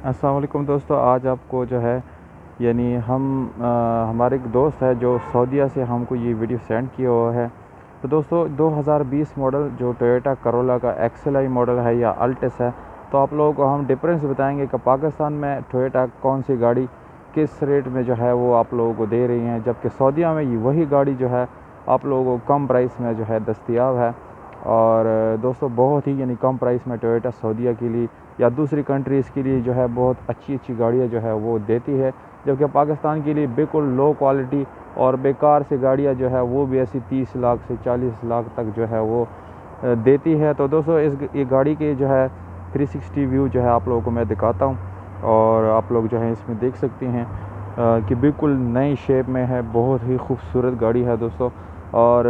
अस्सलाम वालेकुम दोस्तों। आज आपको जो है हमारे एक दोस्त है जो सऊदीया से हमको ये वीडियो सेंड किया हुआ है। तो दोस्तों 2020 मॉडल जो टोयोटा करोला का एक्सएलआई मॉडल है या अल्टिस है, तो आप लोगों को हम डिफरेंस बताएंगे कि पाकिस्तान में टोयोटा कौन सी गाड़ी किस रेट में जो है वो आप लोगों को दे रही हैं, जबकि सऊदीया में ये वही गाड़ी जो है आप लोगों को कम प्राइस में जो है दस्तयाब है। और दोस्तों बहुत ही कम प्राइस में टोयोटा सऊदीया के लिए या दूसरी कंट्रीज़ के लिए जो है बहुत अच्छी अच्छी गाड़ियाँ जो है वो देती है, जबकि पाकिस्तान के लिए बिल्कुल लो क्वालिटी और बेकार सी गाड़ियाँ जो है वो भी ऐसी 30 लाख से 40 लाख तक जो है वो देती है। तो दोस्तों ये गाड़ी के जो है 360 व्यू जो है आप लोगों को मैं दिखाता हूँ, और आप लोग जो है इसमें देख सकते हैं कि बिल्कुल नई शेप में है, बहुत ही खूबसूरत गाड़ी है दोस्तों। और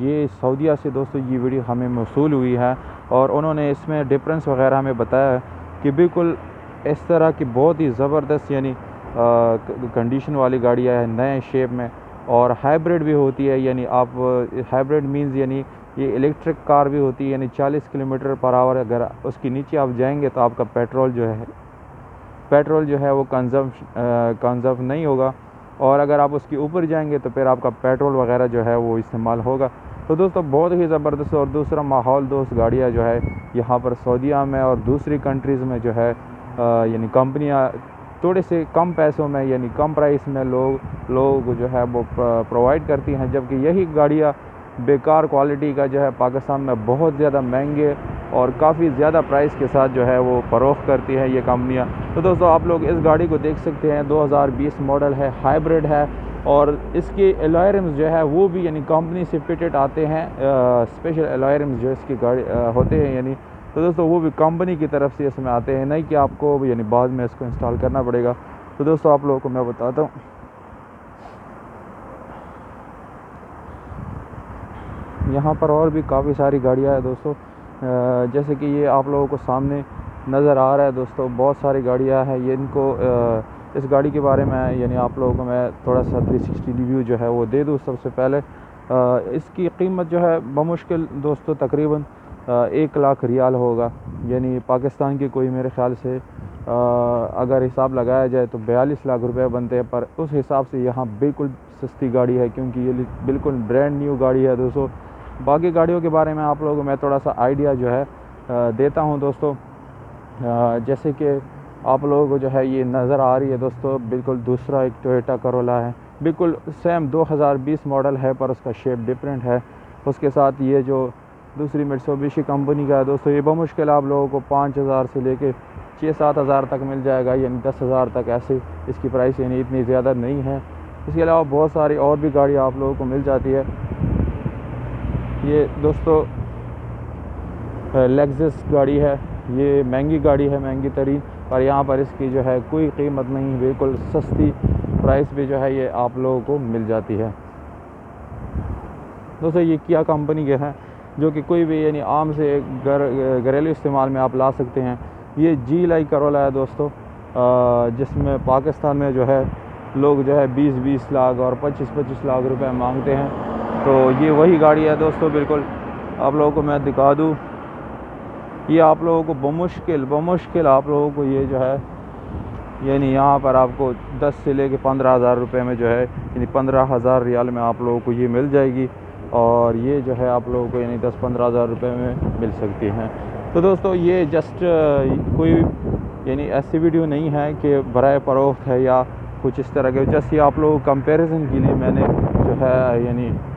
ये सऊदीया से दोस्तों ये वीडियो हमें मौसूल हुई है, और उन्होंने इसमें डिफरेंस वगैरह हमें बताया है कि बिल्कुल इस तरह की बहुत ही ज़बरदस्त कंडीशन वाली गाड़ियाँ हैं नए शेप में, और हाइब्रिड भी होती है। आप हाइब्रिड मींस ये इलेक्ट्रिक कार भी होती है, 40 किलोमीटर पर आवर अगर उसके नीचे आप जाएंगे तो आपका पेट्रोल जो है वो कंज़र्व नहीं होगा, और अगर आप उसके ऊपर जाएंगे तो फिर आपका पेट्रोल वगैरह जो है वो इस्तेमाल होगा। तो दोस्तों बहुत ही ज़बरदस्त और दूसरा माहौल दोस्त गाड़ियाँ जो है यहाँ पर सऊदीया में और दूसरी कंट्रीज़ में जो है कंपनियाँ थोड़े से कम पैसों में कम प्राइस में लोग जो है वो प्रोवाइड करती हैं, जबकि यही गाड़ियाँ बेकार क्वालिटी का जो है पाकिस्तान में बहुत ज़्यादा महंगे और काफ़ी ज़्यादा प्राइस के साथ जो है वो फ़रोख्त करती हैं ये कंपनियाँ। तो दोस्तों आप लोग इस गाड़ी को देख सकते हैं, 2020 मॉडल है, हाइब्रिड है, और इसके अलॉय रिम्स जो है वो भी कंपनी से फिटेड आते हैं। स्पेशल अलॉय रिम्स जो इसकी गाड़ी होते हैं तो दोस्तों वो भी कंपनी की तरफ से इसमें आते हैं, नहीं कि आपको बाद में इसको इंस्टॉल करना पड़ेगा। तो दोस्तों आप लोगों को मैं बताता हूँ, यहाँ पर और भी काफ़ी सारी गाड़ियाँ हैं दोस्तों। जैसे कि ये आप लोगों को सामने नज़र आ रहा है दोस्तों, बहुत सारी गाड़ियाँ हैं। इस गाड़ी के बारे में आप लोगों को मैं थोड़ा सा 360 रिव्यू जो है वो दे दूँ। सबसे पहले इसकी कीमत जो है बमुश्किल दोस्तों तकरीबन 1 लाख रियाल होगा, पाकिस्तान की कोई मेरे ख़्याल से अगर हिसाब लगाया जाए तो 42 लाख रुपए बनते हैं। पर उस हिसाब से यहाँ बिल्कुल सस्ती गाड़ी है, क्योंकि ये बिल्कुल ब्रांड न्यू गाड़ी है दोस्तों। बाकी गाड़ियों के बारे में आप लोगों को मैं थोड़ा सा आइडिया जो है देता हूं दोस्तों। जैसे कि आप लोगों को जो है ये नज़र आ रही है दोस्तों, बिल्कुल दूसरा एक टोयोटा करोला है, बिल्कुल सेम 2020 मॉडल है, पर उसका शेप डिफरेंट है। उसके साथ ये जो दूसरी मित्सुबिशी कंपनी का है दोस्तों, ये बमुश्किल आप लोगों को 5,000 से लेके 6-7 हज़ार तक मिल जाएगा, 10 हज़ार तक ऐसे इसकी प्राइस इतनी ज़्यादा नहीं है। इसके अलावा बहुत सारी और भी गाड़ी आप लोगों को मिल जाती है। ये दोस्तों लेक्सस गाड़ी है, ये महंगी गाड़ी है, महंगी तरीन, पर यहाँ पर इसकी जो है कोई कीमत नहीं, बिल्कुल सस्ती प्राइस भी जो है ये आप लोगों को मिल जाती है दोस्तों। ये किया कंपनी के हैं, जो कि कोई भी आम से घरेलू इस्तेमाल में आप ला सकते हैं। ये GLI करोला है दोस्तों, जिसमें पाकिस्तान में जो है लोग जो है 20-20 लाख और 25-25 लाख रुपए मांगते हैं। तो ये वही गाड़ी है दोस्तों, बिल्कुल आप लोगों को मैं दिखा दूँ। ये आप लोगों को बमुश्किल आप लोगों को ये जो है यहाँ पर आपको 10 से लेके 15 हज़ार रुपये में जो है 15 हज़ार रियाल में आप लोगों को ये मिल जाएगी, और ये जो है आप लोगों को 10-15 हज़ार रुपये में मिल सकती हैं। तो दोस्तों ये जस्ट कोई ऐसी वीडियो नहीं है कि बराए फ़रोख्त है या कुछ इस तरह के, जस्ट ये आप लोगों कंपैरिजन के लिए मैंने जो है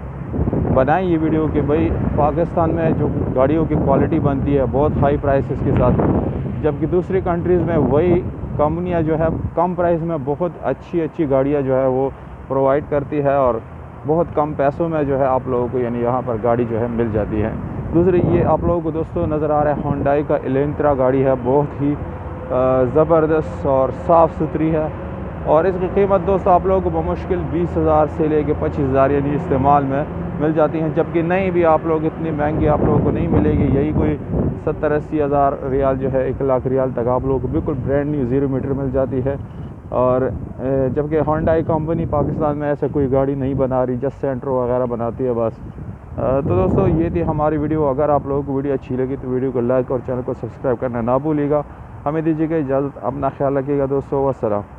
बनाई ये वीडियो कि भाई पाकिस्तान में जो गाड़ियों की क्वालिटी बनती है बहुत हाई प्राइसेस के साथ, जबकि दूसरी कंट्रीज़ में वही कंपनियां जो है कम प्राइस में बहुत अच्छी गाड़ियां जो है वो प्रोवाइड करती है, और बहुत कम पैसों में जो है आप लोगों को यहाँ पर गाड़ी जो है मिल जाती है। दूसरी ये आप लोगों को दोस्तों नज़र आ रहा है होंडाई का एलेंट्रा गाड़ी है, बहुत ही ज़बरदस्त और साफ़ सुथरी है, और इसकी कीमत दोस्तों आप लोगों को बमुश्किल 20 हज़ार से लेके 25 हज़ार इस्तेमाल में मिल जाती हैं, जबकि नहीं भी आप लोग इतनी महंगी आप लोगों को नहीं मिलेगी। यही कोई 70-80 हज़ार रियाल जो है 1 लाख रियाल तक आप लोगों को बिल्कुल ब्रांड न्यू 0 मीटर मिल जाती है। और जबकि होंडाई कंपनी पाकिस्तान में ऐसे कोई गाड़ी नहीं बना रही, जस्ट सेंट्रो वगैरह बनाती है बस। तो दोस्तों ये थी हमारी वीडियो। अगर आप लोगों को वीडियो अच्छी लगी तो वीडियो को लाइक और चैनल को सब्सक्राइब करना ना भूलिएगा। हमें दीजिएगा इजाज़त, अपना ख्याल रखिएगा दोस्तों, वस्सलाम।